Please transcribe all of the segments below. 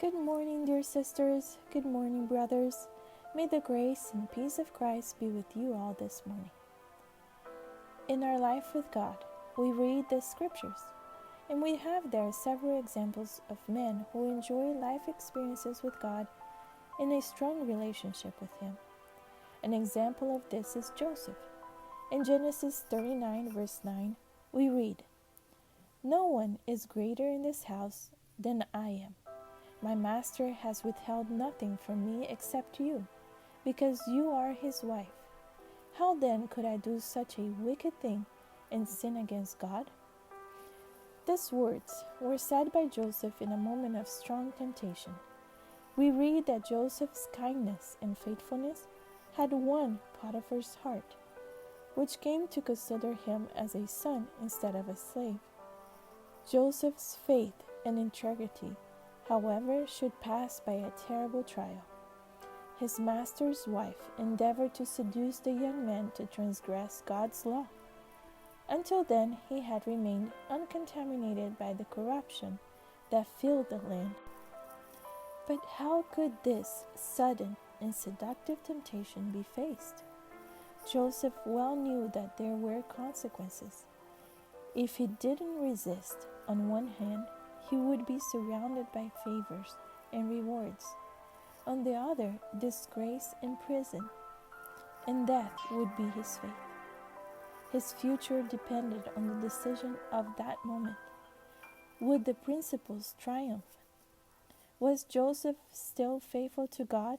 Good morning, dear sisters. Good morning, brothers. May the grace and peace of Christ be with you all this morning. In our life with God, we read the scriptures, and we have there several examples of men who enjoy life experiences with God in a strong relationship with Him. An example of this is Joseph. In Genesis 39, verse 9, we read, "No one is greater in this house than I am. My master has withheld nothing from me except you, because you are his wife. How then could I do such a wicked thing and sin against God?" These words were said by Joseph in a moment of strong temptation. We read that Joseph's kindness and faithfulness had won Potiphar's heart, which came to consider him as a son instead of a slave. Joseph's faith and integrity, however, should pass by a terrible trial. His master's wife endeavored to seduce the young man to transgress God's law. Until then, he had remained uncontaminated by the corruption that filled the land. But how could this sudden and seductive temptation be faced? Joseph well knew that there were consequences. If he didn't resist, on one hand, he would be surrounded by favors and rewards. On the other, disgrace and prison, and death would be his fate. His future depended on the decision of that moment. Would the principles triumph? Was Joseph still faithful to God?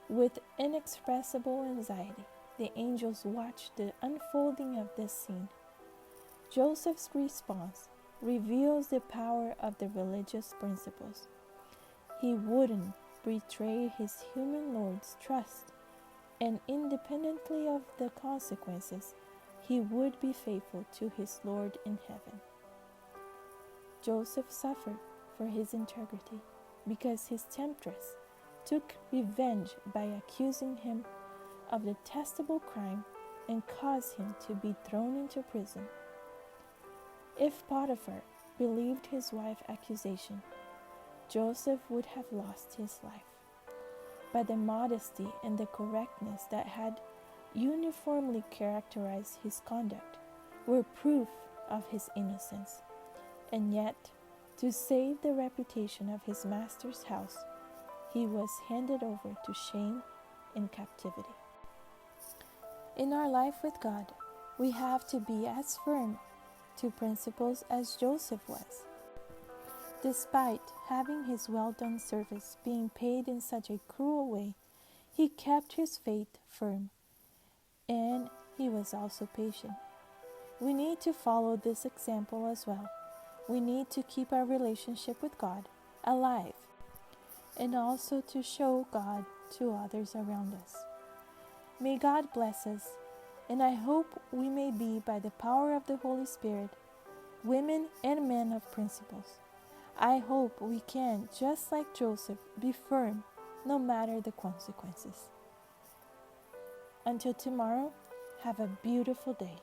With inexpressible anxiety, the angels watched the unfolding of this scene. Joseph's response reveals the power of the religious principles. He wouldn't betray his human lord's trust, and independently of the consequences, he would be faithful to his Lord in heaven. Joseph suffered for his integrity because his temptress took revenge by accusing him of detestable crime and caused him to be thrown into prison. If Potiphar believed his wife's accusation, Joseph would have lost his life. But the modesty and the correctness that had uniformly characterized his conduct were proof of his innocence. And yet, to save the reputation of his master's house, he was handed over to shame and captivity. In our life with God, we have to be as firm to principles as Joseph was. Despite having his well-done service being paid in such a cruel way, he kept his faith firm, and he was also patient. We need to follow this example as well. We need to keep our relationship with God alive, and also to show God to others around us. May God bless us, and I hope we may be, by the power of the Holy Spirit, women and men of principles. I hope we can, just like Joseph, be firm no matter the consequences. Until tomorrow, have a beautiful day.